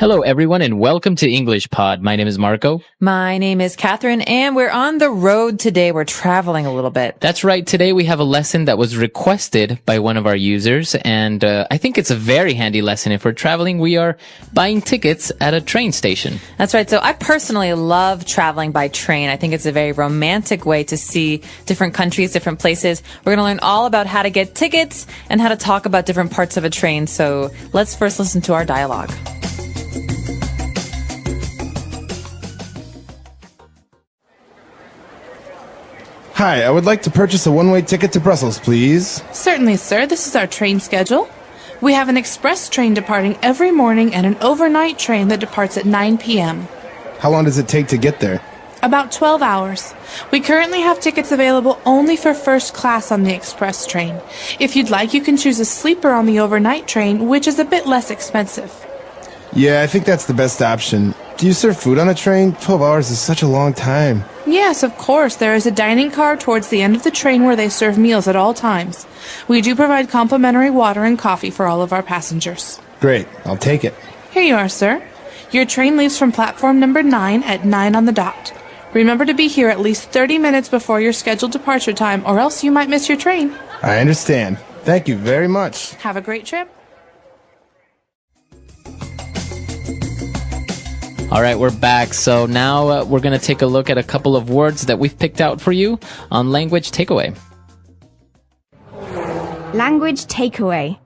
Hello, everyone, and welcome to English Pod. My name is Marco. My name is Catherine, and we're on the road today. We're traveling a little bit. That's right. Today we have a lesson that was requested by one of our users, and I think it's a very handy lesson if we're traveling. We are buying tickets at a train station. That's right. So I personally love traveling by train. I think it's a very romantic way to see different countries, different places. We're going to learn all about how to get tickets and how to talk about different parts of a train. So let's first listen to our dialogue. Hi, I would like to purchase a one-way ticket to Brussels, please. Certainly, sir. This is our train schedule. We have an express train departing every morning and an overnight train that departs at 9 p.m. How long does it take to get there? About 12 hours. We currently have tickets available only for first class on the express train. If you'd like, you can choose a sleeper on the overnight train, which is a bit less expensive. Yeah, I think that's the best option. Do you serve food on a train? 12 hours is such a long time. Yes, of course. There is a dining car towards the end of the train where they serve meals at all times. We do provide complimentary water and coffee for all of our passengers. Great, I'll take it. Here you are, sir. Your train leaves from platform number 9 at 9 on the dot. Remember to be here at least 30 minutes before your scheduled departure time, or else you might miss your train. I understand. Thank you very much. Have a great trip. All right, we're back. So now we're going to take a look at a couple of words that we've picked out for you on Language Takeaway. Language takeaway.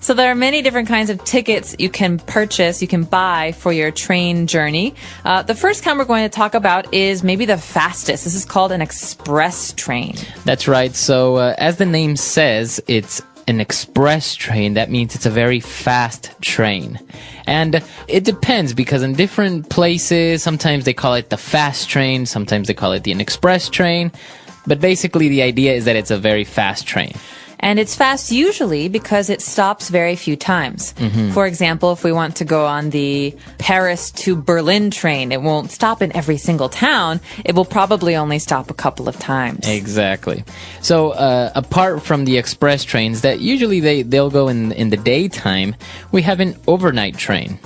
So there are many different kinds of tickets you can purchase, you can buy for your train journey. The first kind we're going to talk about is maybe the fastest. This is called an express train. That's right. So as the name says, it's an express train. That means it's a very fast train. And it depends, because in different places, sometimes they call it the fast train, sometimes they call it the express train. But basically the idea is that it's a very fast train. And it's fast usually because it stops very few times. For example, if we want to go on the Paris to Berlin train, it won't stop in every single town. It will probably only stop a couple of times. Exactly. So apart from the express trains that usually they'll go in the daytime, we have an overnight train.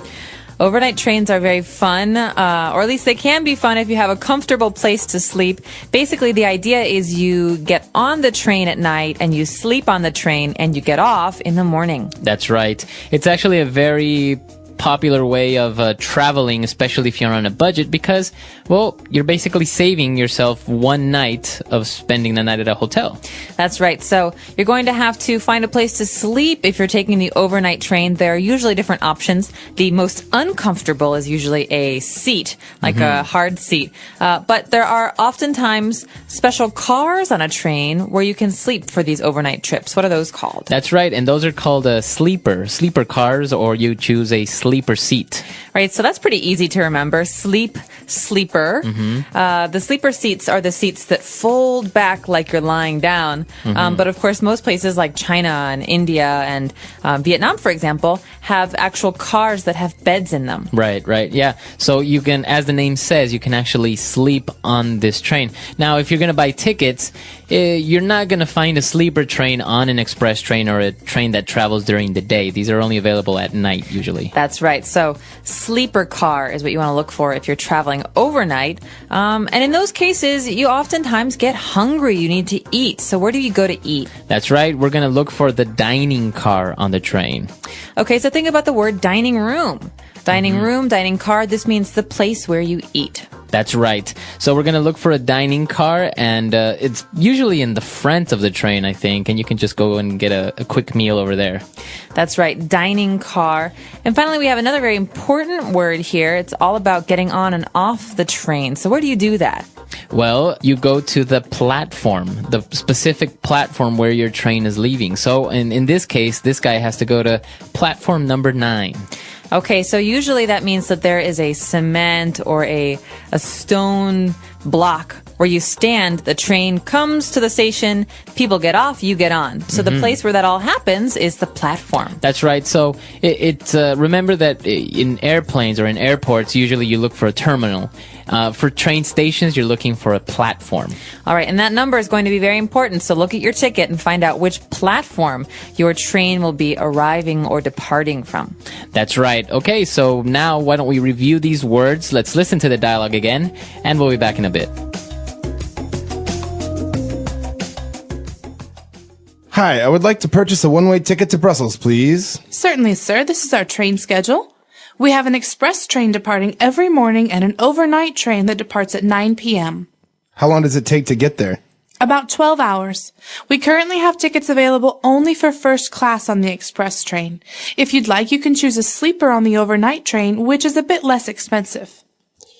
Overnight trains are very fun, or at least they can be fun if you have a comfortable place to sleep. Basically, the idea is you get on the train at night and you sleep on the train and you get off in the morning. That's right. It's actually a very popular way of traveling, especially if you're on a budget, because, well, you're basically saving yourself one night of spending the night at a hotel. That's right. So you're going to have to find a place to sleep if you're taking the overnight train. There are usually different options. The most uncomfortable is usually a seat, like a hard seat. But there are oftentimes special cars on a train where you can sleep for these overnight trips. What are those called? That's right. And those are called sleeper cars, or you choose a sleeper seat. Right, so that's pretty easy to remember. Sleeper. The sleeper seats are the seats that fold back like you're lying down. But of course, most places like China and India and Vietnam, for example, have actual cars that have beds in them. Right, yeah. So you can, as the name says, you can actually sleep on this train. Now, if you're going to buy tickets, you're not going to find a sleeper train on an express train or a train that travels during the day. These are only available at night, usually. That's right. So sleeper car is what you want to look for if you're traveling overnight. And in those cases, you oftentimes get hungry. You need to eat. So where do you go to eat? That's right. We're going to look for the dining car on the train. Okay, so think about the word dining room. Dining room, dining car, this means the place where you eat. That's right. So we're going to look for a dining car, and it's usually in the front of the train, I think, and you can just go and get a quick meal over there. That's right, dining car. And finally, we have another very important word here. It's all about getting on and off the train. So where do you do that? Well, you go to the platform, the specific platform where your train is leaving. So in this case, this guy has to go to platform number 9. Okay, so usually that means that there is a cement or a stone block where you stand, the train comes to the station, people get off, you get on. So the place where that all happens is the platform. That's right. So remember that in airplanes or in airports, usually you look for a terminal. For train stations, you're looking for a platform. All right, and that number is going to be very important. So look at your ticket and find out which platform your train will be arriving or departing from. That's right. Okay, so now why don't we review these words? Let's listen to the dialogue again, and we'll be back in a bit. Hi, I would like to purchase a one-way ticket to Brussels, please. Certainly, sir. This is our train schedule. We have an express train departing every morning and an overnight train that departs at 9 p.m. How long does it take to get there? About 12 hours. We currently have tickets available only for first class on the express train. If you'd like, you can choose a sleeper on the overnight train, which is a bit less expensive.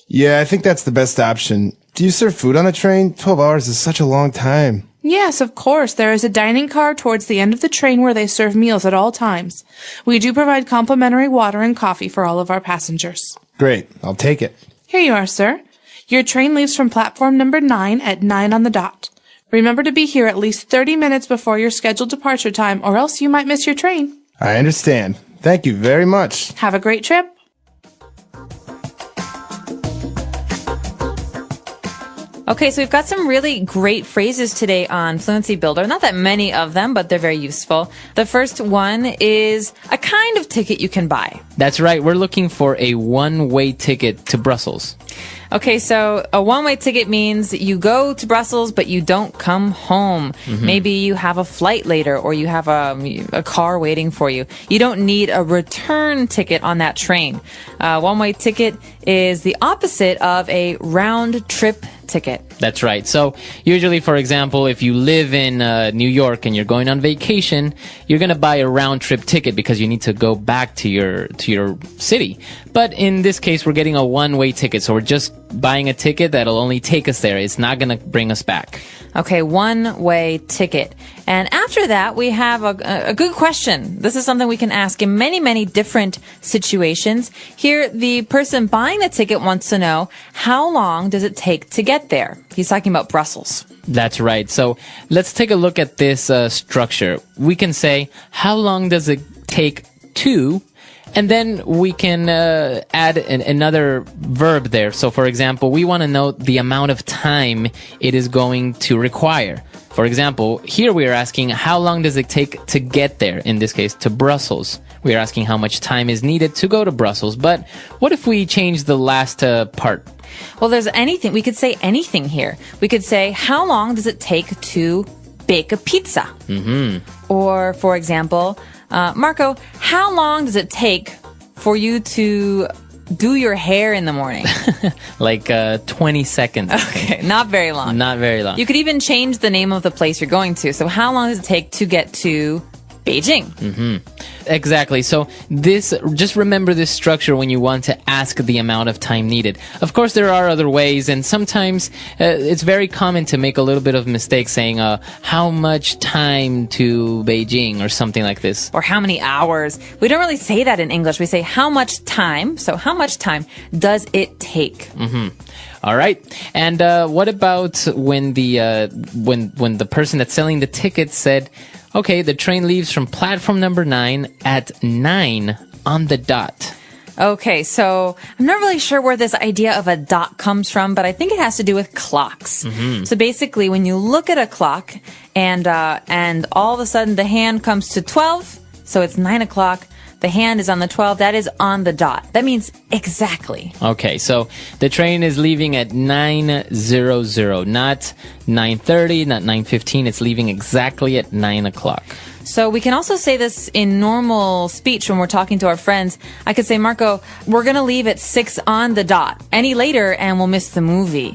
Yeah, I think that's the best option. Do you serve food on the train? 12 hours is such a long time. Yes, of course. There is a dining car towards the end of the train where they serve meals at all times. We do provide complimentary water and coffee for all of our passengers. Great. I'll take it. Here you are, sir. Your train leaves from platform number 9 at 9 on the dot. Remember to be here at least 30 minutes before your scheduled departure time, or else you might miss your train. I understand. Thank you very much. Have a great trip. Okay, so we've got some really great phrases today on Fluency Builder. Not that many of them, but they're very useful. The first one is a kind of ticket you can buy. That's right. We're looking for a one-way ticket to Brussels. Okay, so a one-way ticket means you go to Brussels, but you don't come home. Maybe you have a flight later, or you have a car waiting for you. You don't need a return ticket on that train. One-way ticket is the opposite of a round-trip ticket. That's right. So usually, for example, if you live in New York and you're going on vacation, you're going to buy a round-trip ticket because you need to go back to your city. But in this case, we're getting a one-way ticket, so we're just buying a ticket that'll only take us there. It's not going to bring us back. Okay, one-way ticket. And after that, we have a good question. This is something we can ask in many, many different situations. Here, the person buying the ticket wants to know, how long does it take to get there? He's talking about Brussels. That's right. So let's take a look at this structure. We can say, how long does it take to... And then we can add another verb there. So, for example, we want to know the amount of time it is going to require. For example, here we are asking, how long does it take to get there? In this case, to Brussels. We are asking how much time is needed to go to Brussels. But what if we change the last part? Well, there's anything. We could say anything here. We could say, how long does it take to bake a pizza? Or, for example... Marco, how long does it take for you to do your hair in the morning? Like 20 seconds. Okay, not very long. Not very long. You could even change the name of the place you're going to. So how long does it take to get to Beijing? Exactly. So just remember this structure when you want to ask the amount of time needed. Of course, there are other ways, and sometimes it's very common to make a little bit of mistake saying, how much time to Beijing or something like this. Or how many hours. We don't really say that in English. We say how much time. So how much time does it take? All right. And what about when the person that's selling the ticket said, okay, the train leaves from platform number 9 at 9 on the dot. Okay, so I'm not really sure where this idea of a dot comes from, but I think it has to do with clocks. So basically, when you look at a clock and all of a sudden the hand comes to 12, so it's 9 o'clock, the hand is on the 12, that is on the dot. That means exactly. Okay, so the train is leaving at 9:00, not 9:30, not 9:15. It's leaving exactly at 9 o'clock. So we can also say this in normal speech when we're talking to our friends. I could say, Marco, we're going to leave at 6 on the dot. Any later and we'll miss the movie.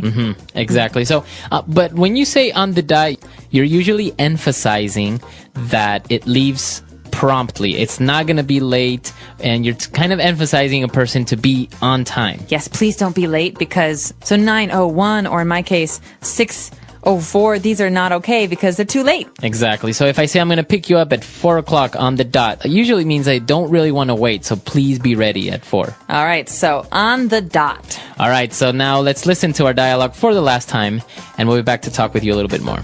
Exactly. So, but when you say on the dot, you're usually emphasizing that it leaves promptly. It's not going to be late, and you're kind of emphasizing a person to be on time. Yes, please don't be late, because so 9:01, or in my case 6:01, Oh, 4, these are not okay because they're too late. Exactly. So if I say I'm going to pick you up at 4 o'clock on the dot, it usually means I don't really want to wait. So please be ready at 4. All right. So on the dot. All right. So now let's listen to our dialogue for the last time, and we'll be back to talk with you a little bit more.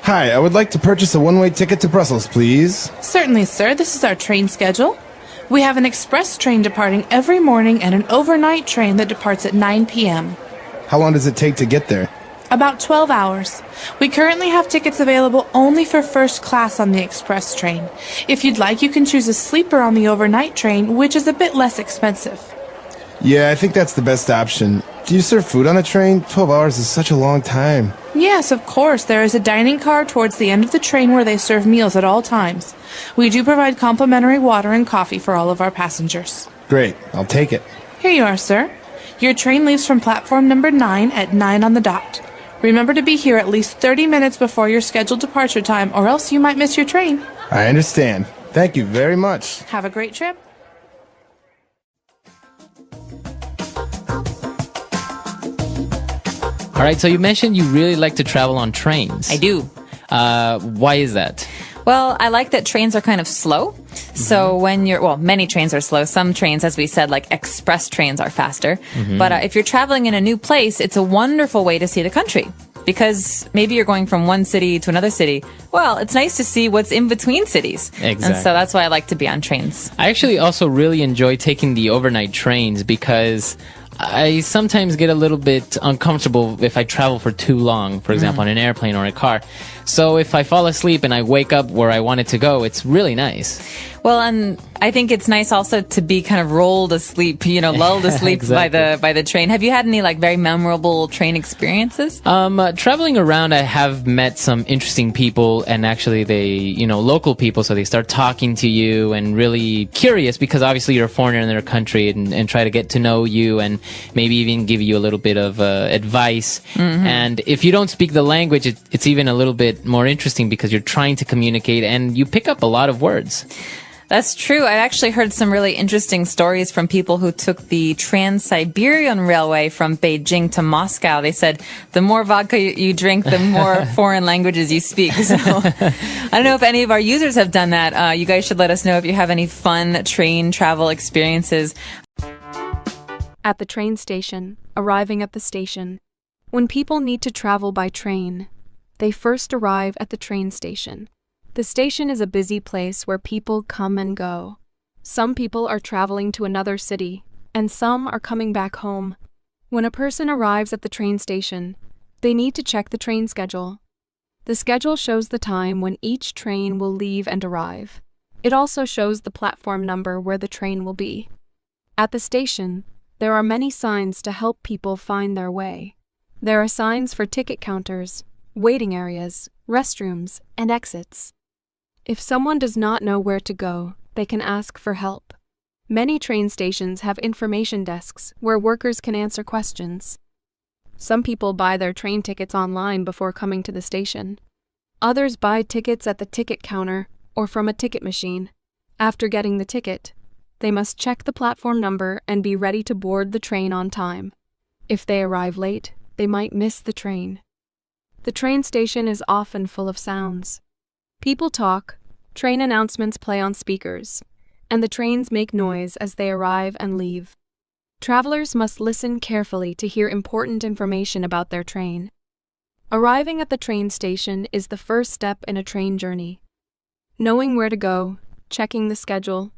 Hi, I would like to purchase a one-way ticket to Brussels, please. Certainly, sir. This is our train schedule. We have an express train departing every morning and an overnight train that departs at 9 p.m. How long does it take to get there? About 12 hours. We currently have tickets available only for first class on the express train. If you'd like, you can choose a sleeper on the overnight train, which is a bit less expensive. Yeah, I think that's the best option. Do you serve food on a train? 12 hours is such a long time. Yes, of course. There is a dining car towards the end of the train where they serve meals at all times. We do provide complimentary water and coffee for all of our passengers. Great, I'll take it. Here you are, sir. Your train leaves from platform number 9 at 9 on the dot. Remember to be here at least 30 minutes before your scheduled departure time, or else you might miss your train. I understand. Thank you very much. Have a great trip. All right. So you mentioned you really like to travel on trains. I do. Why is that? Well, I like that trains are kind of slow. So when many trains are slow. Some trains, as we said, like express trains are faster. But if you're traveling in a new place, it's a wonderful way to see the country. Because maybe you're going from one city to another city. Well, it's nice to see what's in between cities. Exactly. And so that's why I like to be on trains. I actually also really enjoy taking the overnight trains because I sometimes get a little bit uncomfortable if I travel for too long, for example, on an airplane or a car. So if I fall asleep and I wake up where I wanted to go, it's really nice. Well, and I think it's nice also to be kind of rolled asleep, lulled asleep Exactly. by the train. Have you had any like very memorable train experiences? Traveling around, I have met some interesting people, and actually they, local people, so they start talking to you and really curious because obviously you're a foreigner in their country and try to get to know you and maybe even give you a little bit of advice. And if you don't speak the language, it's even a little bit more interesting because you're trying to communicate and you pick up a lot of words. That's true. I actually heard some really interesting stories from people who took the Trans-Siberian Railway from Beijing to Moscow. They said the more vodka you drink, the more foreign languages you speak. So I don't know if any of our users have done that. You guys should let us know if you have any fun train travel experiences. At the train station, arriving at the station. When people need to travel by train, they first arrive at the train station. The station is a busy place where people come and go. Some people are traveling to another city, and some are coming back home. When a person arrives at the train station, they need to check the train schedule. The schedule shows the time when each train will leave and arrive. It also shows the platform number where the train will be. At the station, there are many signs to help people find their way. There are signs for ticket counters, waiting areas, restrooms, and exits. If someone does not know where to go, they can ask for help. Many train stations have information desks where workers can answer questions. Some people buy their train tickets online before coming to the station. Others buy tickets at the ticket counter or from a ticket machine. After getting the ticket, they must check the platform number and be ready to board the train on time. If they arrive late, they might miss the train. The train station is often full of sounds. People talk, train announcements play on speakers, and the trains make noise as they arrive and leave. Travelers must listen carefully to hear important information about their train. Arriving at the train station is the first step in a train journey. Knowing where to go, checking the schedule,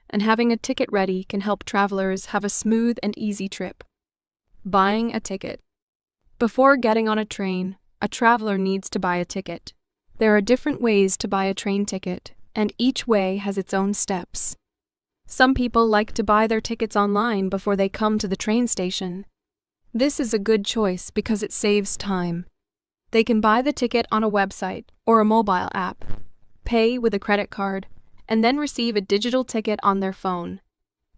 and having a ticket ready can help travelers have a smooth and easy trip. Buying a ticket. Before getting on a train, a traveler needs to buy a ticket. There are different ways to buy a train ticket, and each way has its own steps. Some people like to buy their tickets online before they come to the train station. This is a good choice because it saves time. They can buy the ticket on a website or a mobile app, pay with a credit card, and then receive a digital ticket on their phone.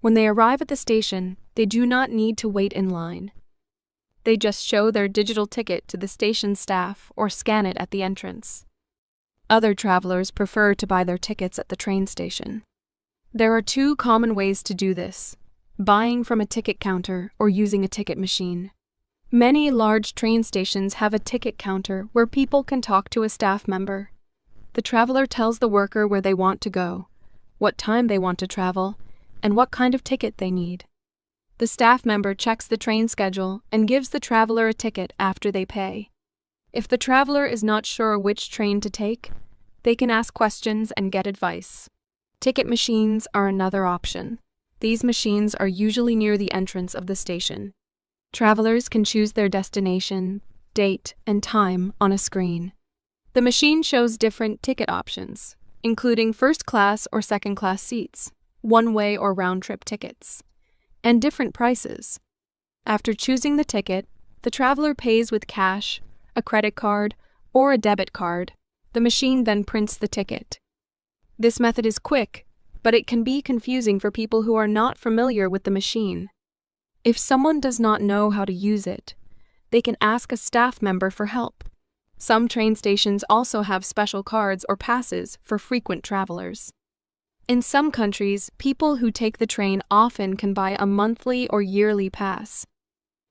When they arrive at the station, they do not need to wait in line. They just show their digital ticket to the station staff or scan it at the entrance. Other travelers prefer to buy their tickets at the train station. There are two common ways to do this: buying from a ticket counter or using a ticket machine. Many large train stations have a ticket counter where people can talk to a staff member. The traveler tells the worker where they want to go, what time they want to travel, and what kind of ticket they need. The staff member checks the train schedule and gives the traveler a ticket after they pay. If the traveler is not sure which train to take, they can ask questions and get advice. Ticket machines are another option. These machines are usually near the entrance of the station. Travelers can choose their destination, date, and time on a screen. The machine shows different ticket options, including first-class or second-class seats, one-way or round-trip tickets, and different prices. After choosing the ticket, the traveler pays with cash, a credit card, or a debit card. The machine then prints the ticket. This method is quick, but it can be confusing for people who are not familiar with the machine. If someone does not know how to use it, they can ask a staff member for help. Some train stations also have special cards or passes for frequent travelers. In some countries, people who take the train often can buy a monthly or yearly pass.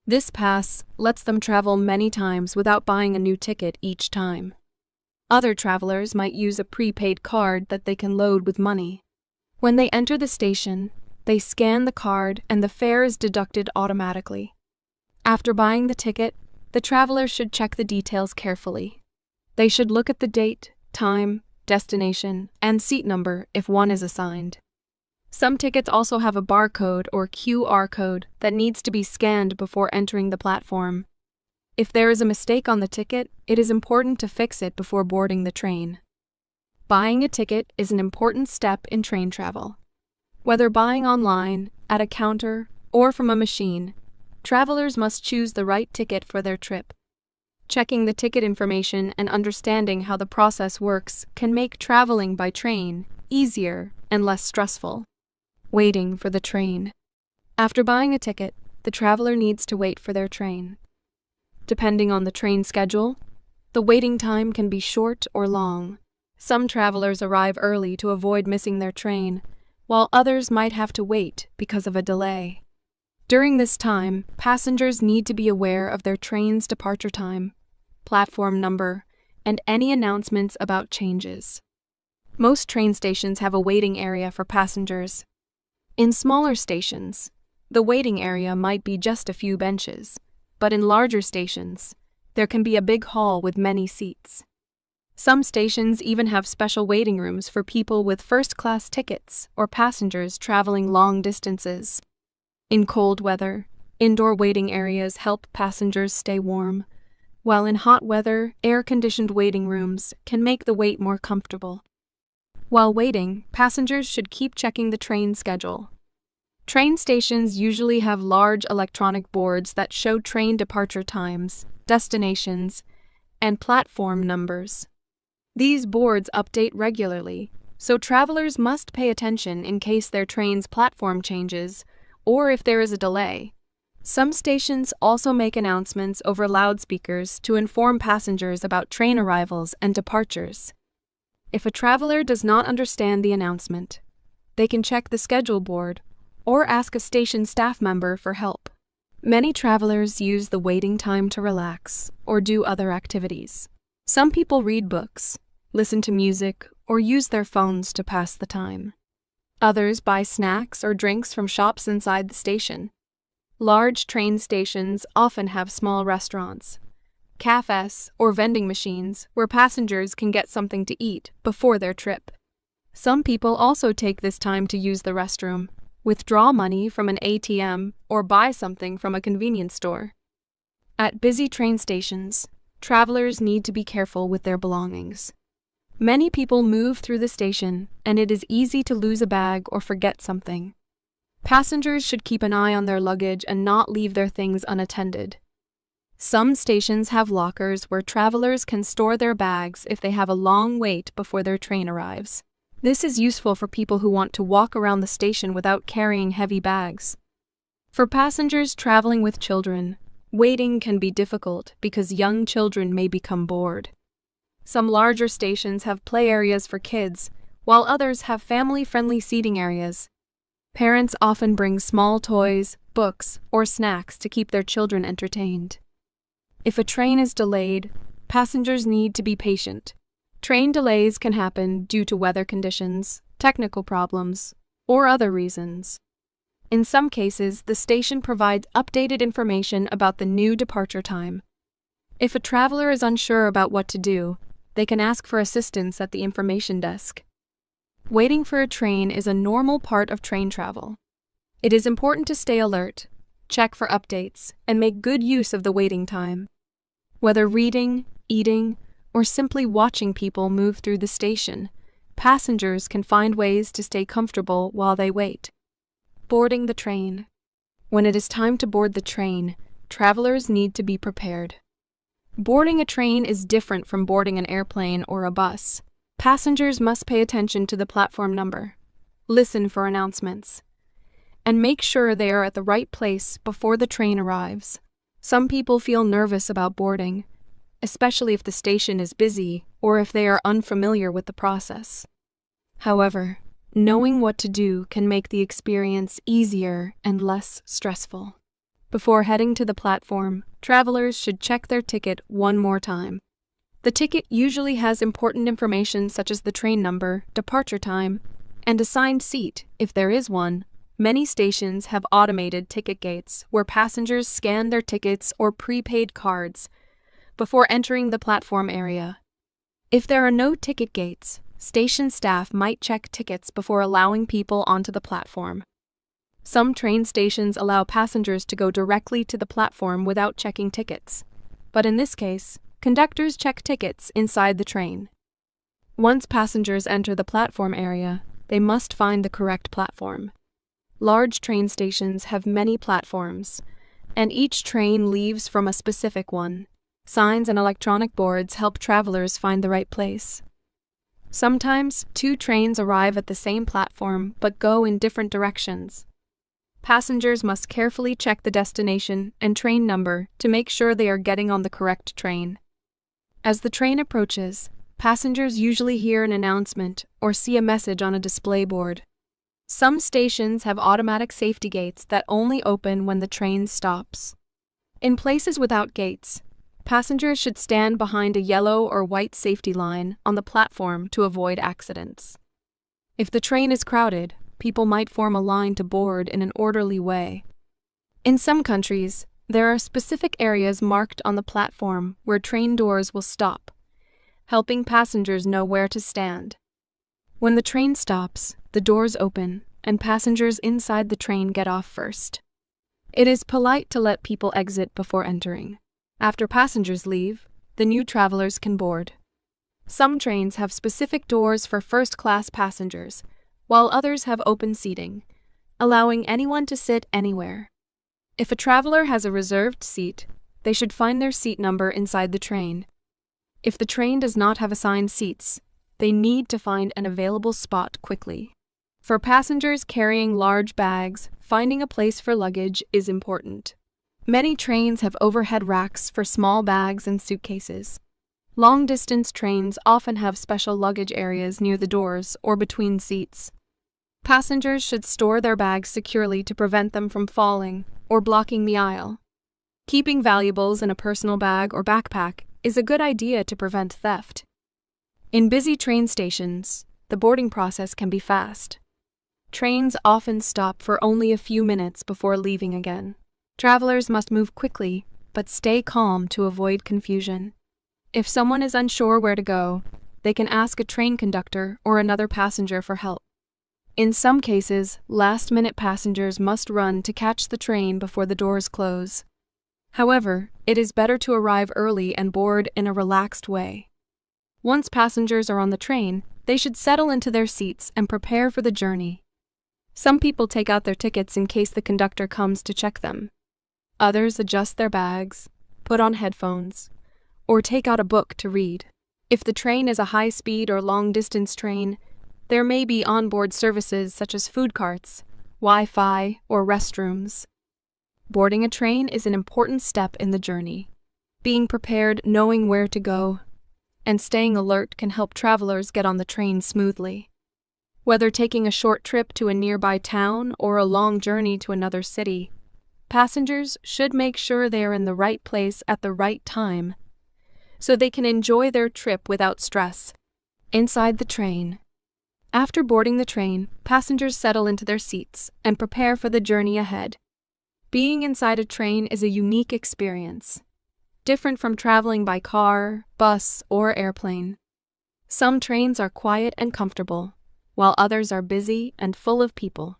This pass lets them travel many times without buying a new ticket each time. Other travelers might use a prepaid card that they can load with money. When they enter the station, they scan the card and the fare is deducted automatically. After buying the ticket, the traveler should check the details carefully. They should look at the date, time, destination, and seat number if one is assigned. Some tickets also have a barcode or QR code that needs to be scanned before entering the platform. If there is a mistake on the ticket, it is important to fix it before boarding the train. Buying a ticket is an important step in train travel. Whether buying online, at a counter, or from a machine, travelers must choose the right ticket for their trip. Checking the ticket information and understanding how the process works can make traveling by train easier and less stressful. Waiting for the train. After buying a ticket, the traveler needs to wait for their train. Depending on the train schedule, the waiting time can be short or long. Some travelers arrive early to avoid missing their train, while others might have to wait because of a delay. During this time, passengers need to be aware of their train's departure time, platform number, and any announcements about changes. Most train stations have a waiting area for passengers. In smaller stations, the waiting area might be just a few benches, but in larger stations, there can be a big hall with many seats. Some stations even have special waiting rooms for people with first-class tickets or passengers traveling long distances. In cold weather, indoor waiting areas help passengers stay warm, while in hot weather, air-conditioned waiting rooms can make the wait more comfortable. While waiting, passengers should keep checking the train schedule. Train stations usually have large electronic boards that show train departure times, destinations, and platform numbers. These boards update regularly, so travelers must pay attention in case their train's platform changes or if there is a delay. Some stations also make announcements over loudspeakers to inform passengers about train arrivals and departures. If a traveler does not understand the announcement, they can check the schedule board or ask a station staff member for help. Many travelers use the waiting time to relax or do other activities. Some people read books, listen to music, or use their phones to pass the time. Others buy snacks or drinks from shops inside the station. Large train stations often have small restaurants, cafes, or vending machines where passengers can get something to eat before their trip. Some people also take this time to use the restroom, withdraw money from an ATM, or buy something from a convenience store. At busy train stations, travelers need to be careful with their belongings. Many people move through the station, and it is easy to lose a bag or forget something. Passengers should keep an eye on their luggage and not leave their things unattended. Some stations have lockers where travelers can store their bags if they have a long wait before their train arrives. This is useful for people who want to walk around the station without carrying heavy bags. For passengers traveling with children, waiting can be difficult because young children may become bored. Some larger stations have play areas for kids, while others have family-friendly seating areas. Parents often bring small toys, books, or snacks to keep their children entertained. If a train is delayed, passengers need to be patient. Train delays can happen due to weather conditions, technical problems, or other reasons. In some cases, the station provides updated information about the new departure time. If a traveler is unsure about what to do, they can ask for assistance at the information desk. Waiting for a train is a normal part of train travel. It is important to stay alert, check for updates, and make good use of the waiting time. Whether reading, eating, or simply watching people move through the station, passengers can find ways to stay comfortable while they wait. Boarding the train. When it is time to board the train, travelers need to be prepared. Boarding a train is different from boarding an airplane or a bus. Passengers must pay attention to the platform number, listen for announcements, and make sure they are at the right place before the train arrives. Some people feel nervous about boarding, especially if the station is busy or if they are unfamiliar with the process. However, knowing what to do can make the experience easier and less stressful. Before heading to the platform, travelers should check their ticket one more time. The ticket usually has important information such as the train number, departure time, and assigned seat, if there is one. Many stations have automated ticket gates where passengers scan their tickets or prepaid cards before entering the platform area. If there are no ticket gates, station staff might check tickets before allowing people onto the platform. Some train stations allow passengers to go directly to the platform without checking tickets, but in this case, conductors check tickets inside the train. Once passengers enter the platform area, they must find the correct platform. Large train stations have many platforms, and each train leaves from a specific one. Signs and electronic boards help travelers find the right place. Sometimes, two trains arrive at the same platform but go in different directions. Passengers must carefully check the destination and train number to make sure they are getting on the correct train. As the train approaches, passengers usually hear an announcement or see a message on a display board. Some stations have automatic safety gates that only open when the train stops. In places without gates, passengers should stand behind a yellow or white safety line on the platform to avoid accidents. If the train is crowded, people might form a line to board in an orderly way. In some countries, there are specific areas marked on the platform where train doors will stop, helping passengers know where to stand. When the train stops, the doors open, and passengers inside the train get off first. It is polite to let people exit before entering. After passengers leave, the new travelers can board. Some trains have specific doors for first-class passengers, while others have open seating, allowing anyone to sit anywhere. If a traveler has a reserved seat, they should find their seat number inside the train. If the train does not have assigned seats, they need to find an available spot quickly. For passengers carrying large bags, finding a place for luggage is important. Many trains have overhead racks for small bags and suitcases. Long-distance trains often have special luggage areas near the doors or between seats. Passengers should store their bags securely to prevent them from falling or blocking the aisle. Keeping valuables in a personal bag or backpack is a good idea to prevent theft. In busy train stations, the boarding process can be fast. Trains often stop for only a few minutes before leaving again. Travelers must move quickly, but stay calm to avoid confusion. If someone is unsure where to go, they can ask a train conductor or another passenger for help. In some cases, last-minute passengers must run to catch the train before the doors close. However, it is better to arrive early and board in a relaxed way. Once passengers are on the train, they should settle into their seats and prepare for the journey. Some people take out their tickets in case the conductor comes to check them. Others adjust their bags, put on headphones, or take out a book to read. If the train is a high-speed or long-distance train, there may be onboard services such as food carts, Wi-Fi, or restrooms. Boarding a train is an important step in the journey. Being prepared, knowing where to go, and staying alert can help travelers get on the train smoothly. Whether taking a short trip to a nearby town or a long journey to another city, passengers should make sure they are in the right place at the right time so they can enjoy their trip without stress. Inside the train. After boarding the train, passengers settle into their seats and prepare for the journey ahead. Being inside a train is a unique experience, different from traveling by car, bus, or airplane. Some trains are quiet and comfortable, while others are busy and full of people.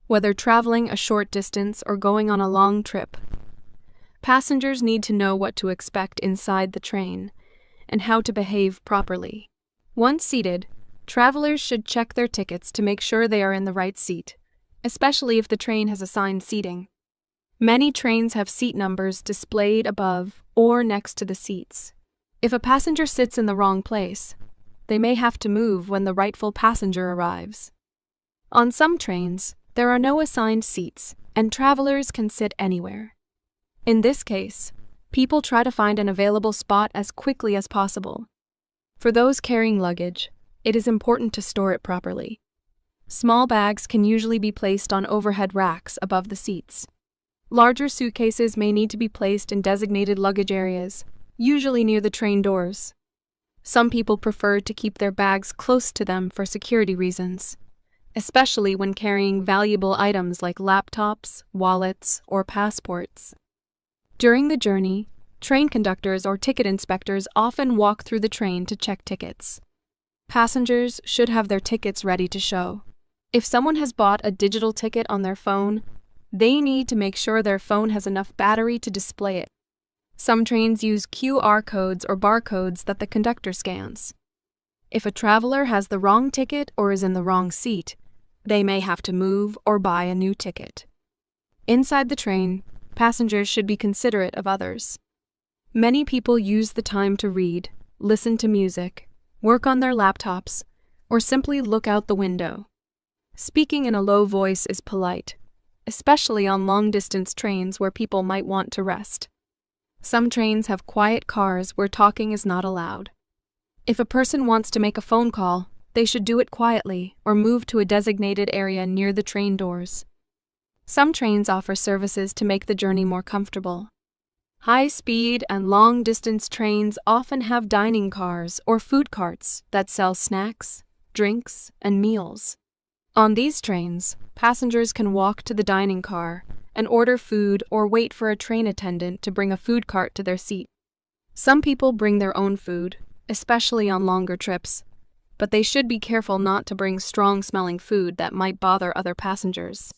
Whether traveling a short distance or going on a long trip, passengers need to know what to expect inside the train and how to behave properly. Once seated, travelers should check their tickets to make sure they are in the right seat, especially if the train has assigned seating. Many trains have seat numbers displayed above or next to the seats. If a passenger sits in the wrong place, they may have to move when the rightful passenger arrives. On some trains, there are no assigned seats, and travelers can sit anywhere. In this case, people try to find an available spot as quickly as possible. For those carrying luggage, it is important to store it properly. Small bags can usually be placed on overhead racks above the seats. Larger suitcases may need to be placed in designated luggage areas, usually near the train doors. Some people prefer to keep their bags close to them for security reasons, especially when carrying valuable items like laptops, wallets, or passports. During the journey, train conductors or ticket inspectors often walk through the train to check tickets. Passengers should have their tickets ready to show. If someone has bought a digital ticket on their phone, they need to make sure their phone has enough battery to display it. Some trains use QR codes or barcodes that the conductor scans. If a traveler has the wrong ticket or is in the wrong seat, they may have to move or buy a new ticket. Inside the train, passengers should be considerate of others. Many people use the time to read, listen to music, work on their laptops, or simply look out the window. Speaking in a low voice is polite, especially on long-distance trains where people might want to rest. Some trains have quiet cars where talking is not allowed. If a person wants to make a phone call, they should do it quietly or move to a designated area near the train doors. Some trains offer services to make the journey more comfortable. High-speed and long-distance trains often have dining cars or food carts that sell snacks, drinks, and meals. On these trains, passengers can walk to the dining car and order food or wait for a train attendant to bring a food cart to their seat. Some people bring their own food, especially on longer trips, but they should be careful not to bring strong-smelling food that might bother other passengers.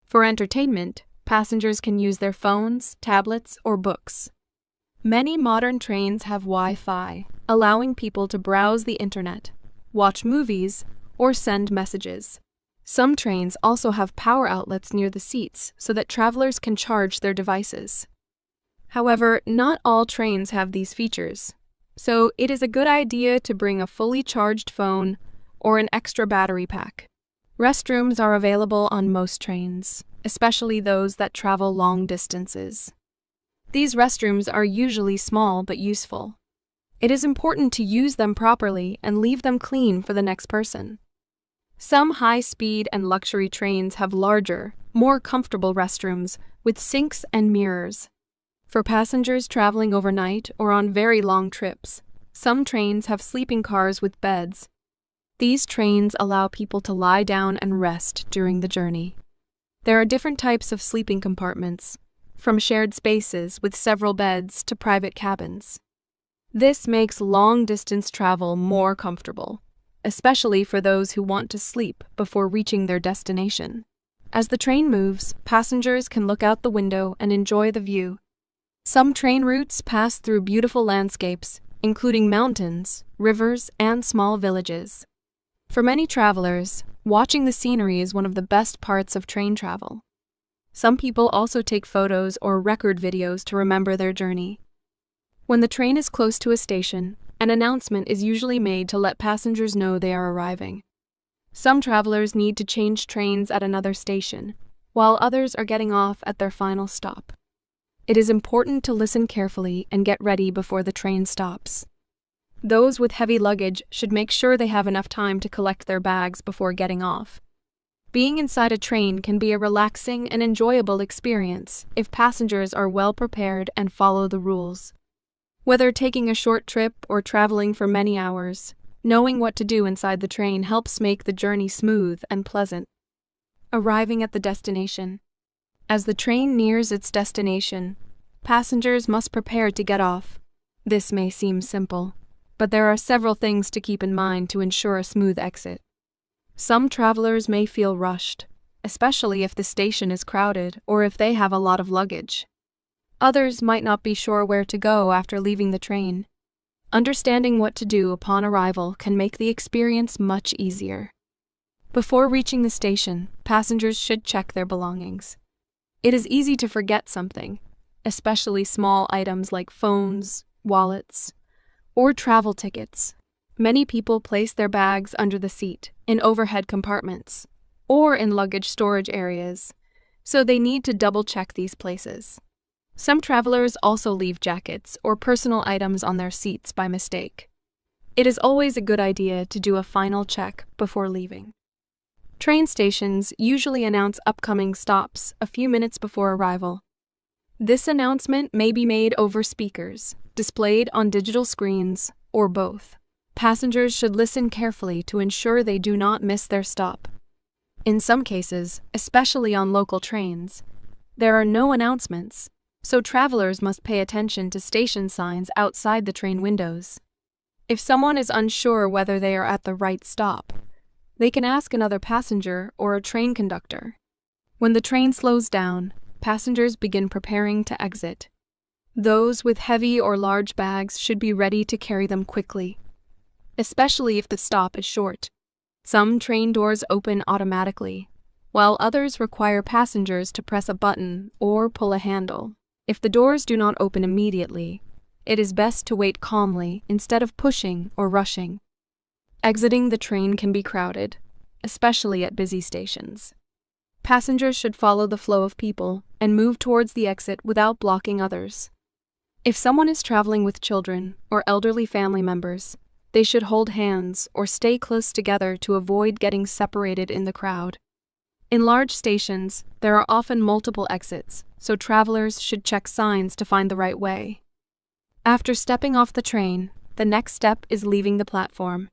For entertainment, passengers can use their phones, tablets, or books. Many modern trains have Wi-Fi, allowing people to browse the internet, watch movies, or send messages. Some trains also have power outlets near the seats so that travelers can charge their devices. However, not all trains have these features, so it is a good idea to bring a fully charged phone or an extra battery pack. Restrooms are available on most trains, especially those that travel long distances. These restrooms are usually small but useful. It is important to use them properly and leave them clean for the next person. Some high-speed and luxury trains have larger, more comfortable restrooms with sinks and mirrors. For passengers traveling overnight or on very long trips, some trains have sleeping cars with beds. These trains allow people to lie down and rest during the journey. There are different types of sleeping compartments, from shared spaces with several beds to private cabins. This makes long-distance travel more comfortable, especially for those who want to sleep before reaching their destination. As the train moves, passengers can look out the window and enjoy the view. Some train routes pass through beautiful landscapes, including mountains, rivers, and small villages. For many travelers, watching the scenery is one of the best parts of train travel. Some people also take photos or record videos to remember their journey. When the train is close to a station, an announcement is usually made to let passengers know they are arriving. Some travelers need to change trains at another station, while others are getting off at their final stop. It is important to listen carefully and get ready before the train stops. Those with heavy luggage should make sure they have enough time to collect their bags before getting off. Being inside a train can be a relaxing and enjoyable experience if passengers are well prepared and follow the rules. Whether taking a short trip or traveling for many hours, knowing what to do inside the train helps make the journey smooth and pleasant. Arriving at the destination. As the train nears its destination, passengers must prepare to get off. This may seem simple, but there are several things to keep in mind to ensure a smooth exit. Some travelers may feel rushed, especially if the station is crowded or if they have a lot of luggage. Others might not be sure where to go after leaving the train. Understanding what to do upon arrival can make the experience much easier. Before reaching the station, passengers should check their belongings. It is easy to forget something, especially small items like phones, wallets, or travel tickets. Many people place their bags under the seat, in overhead compartments, or in luggage storage areas, so they need to double-check these places. Some travelers also leave jackets or personal items on their seats by mistake. It is always a good idea to do a final check before leaving. Train stations usually announce upcoming stops a few minutes before arrival. This announcement may be made over speakers, displayed on digital screens, or both. Passengers should listen carefully to ensure they do not miss their stop. In some cases, especially on local trains, there are no announcements, so travelers must pay attention to station signs outside the train windows. If someone is unsure whether they are at the right stop, they can ask another passenger or a train conductor. When the train slows down, passengers begin preparing to exit. Those with heavy or large bags should be ready to carry them quickly, especially if the stop is short. Some train doors open automatically, while others require passengers to press a button or pull a handle. If the doors do not open immediately, it is best to wait calmly instead of pushing or rushing. Exiting the train can be crowded, especially at busy stations. Passengers should follow the flow of people and move towards the exit without blocking others. If someone is traveling with children or elderly family members, they should hold hands or stay close together to avoid getting separated in the crowd. In large stations, there are often multiple exits, so travelers should check signs to find the right way. After stepping off the train, the next step is leaving the platform.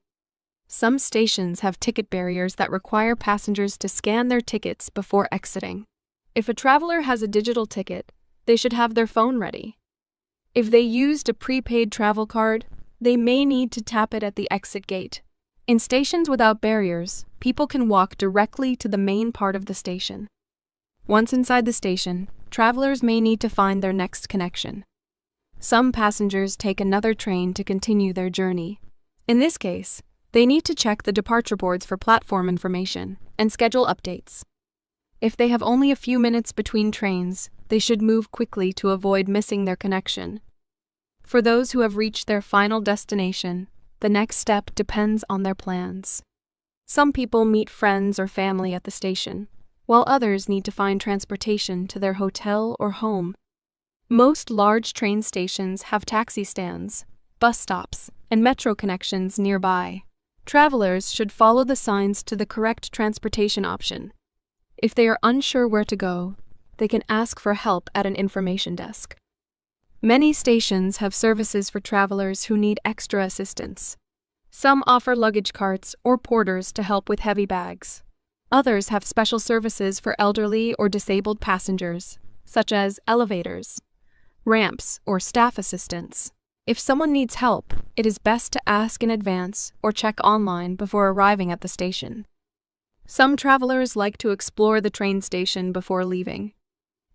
Some stations have ticket barriers that require passengers to scan their tickets before exiting. If a traveler has a digital ticket, they should have their phone ready. If they used a prepaid travel card, they may need to tap it at the exit gate. In stations without barriers, people can walk directly to the main part of the station. Once inside the station, travelers may need to find their next connection. Some passengers take another train to continue their journey. In this case, they need to check the departure boards for platform information and schedule updates. If they have only a few minutes between trains, they should move quickly to avoid missing their connection. For those who have reached their final destination, the next step depends on their plans. Some people meet friends or family at the station, while others need to find transportation to their hotel or home. Most large train stations have taxi stands, bus stops, and metro connections nearby. Travelers should follow the signs to the correct transportation option. If they are unsure where to go, they can ask for help at an information desk. Many stations have services for travelers who need extra assistance. Some offer luggage carts or porters to help with heavy bags. Others have special services for elderly or disabled passengers, such as elevators, ramps, or staff assistants. If someone needs help, it is best to ask in advance or check online before arriving at the station. Some travelers like to explore the train station before leaving.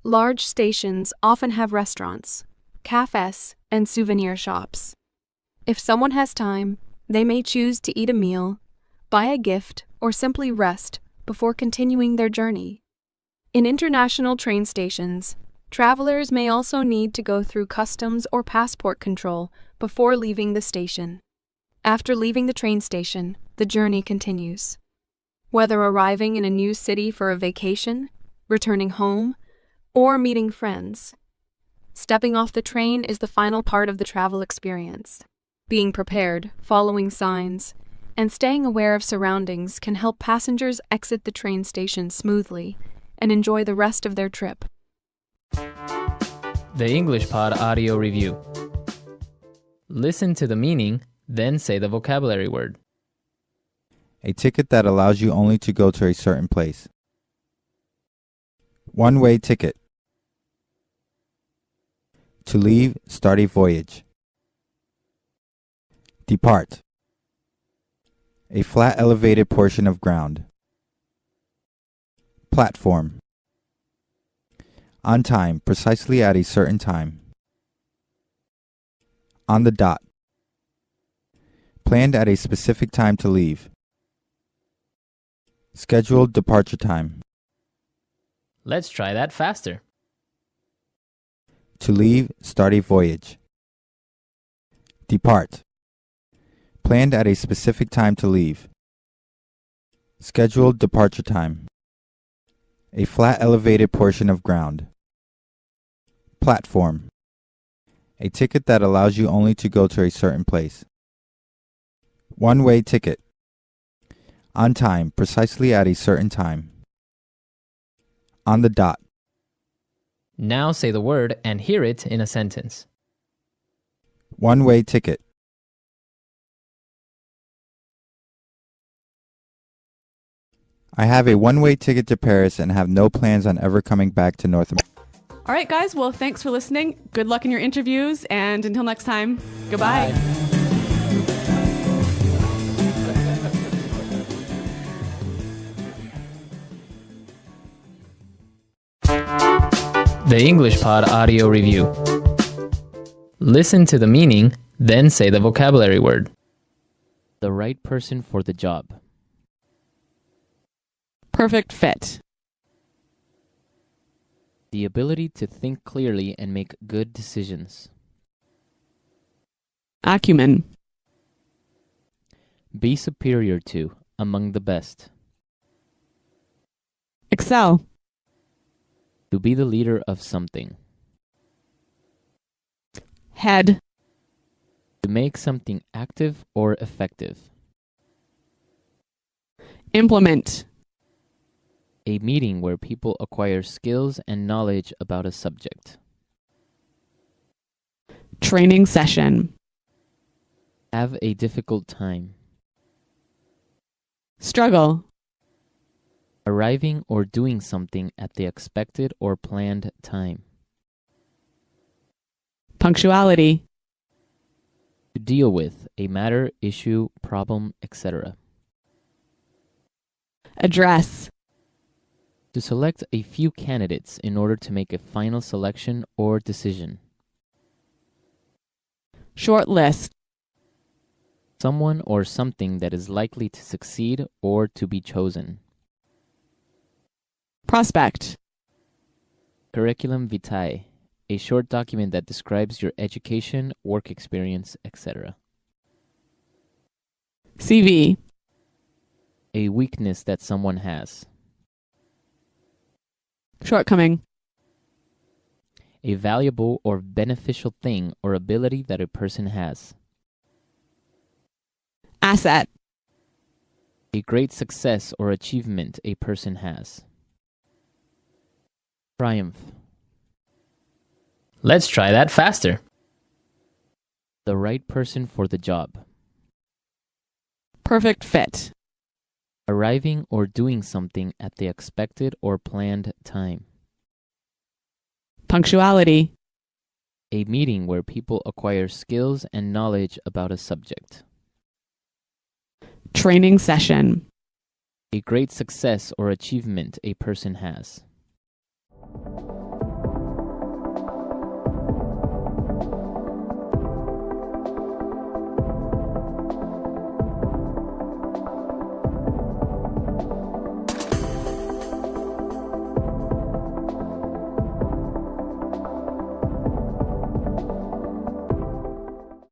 Large stations often have restaurants, cafes, and souvenir shops. If someone has time, they may choose to eat a meal, buy a gift, or simply rest before continuing their journey. In international train stations, travelers may also need to go through customs or passport control before leaving the station. After leaving the train station, the journey continues. Whether arriving in a new city for a vacation, returning home, or meeting friends, stepping off the train is the final part of the travel experience. Being prepared, following signs, and staying aware of surroundings can help passengers exit the train station smoothly and enjoy the rest of their trip. The English Pod Audio Review. Listen to the meaning, then say the vocabulary word. A ticket that allows you only to go to a certain place. One-way ticket. To leave, start a voyage. Depart. A flat elevated portion of ground. Platform. On time, precisely at a certain time. On the dot. Planned at a specific time to leave. Scheduled departure time. Let's try that faster. To leave, start a voyage. Depart. Planned at a specific time to leave. Scheduled departure time. A flat elevated portion of ground. Platform. A ticket that allows you only to go to a certain place. One-way ticket. On time, precisely at a certain time. On the dot. Now say the word and hear it in a sentence. One-way ticket. I have a one-way ticket to Paris and have no plans on ever coming back to North America. All right, guys. Well, thanks for listening. Good luck in your interviews. And until next time, goodbye. The English Pod Audio Review. Listen to the meaning, then say the vocabulary word. The right person for the job. Perfect fit. The ability to think clearly and make good decisions. Acumen. Be superior to, among the best. Excel. To be the leader of something. Head. To make something active or effective. Implement. A meeting where people acquire skills and knowledge about a subject. Training session. Have a difficult time. Struggle. Arriving or doing something at the expected or planned time. Punctuality. To deal with a matter, issue, problem, etc. Address. To select a few candidates in order to make a final selection or decision. Short list. Someone or something that is likely to succeed or to be chosen. Prospect. Curriculum vitae, a short document that describes your education, work experience, etc. CV. A weakness that someone has. Shortcoming. A valuable or beneficial thing or ability that a person has. Asset. A great success or achievement a person has. Triumph. Let's try that faster. The right person for the job. Perfect fit. Arriving or doing something at the expected or planned time. Punctuality. A meeting where people acquire skills and knowledge about a subject. Training session. A great success or achievement a person has.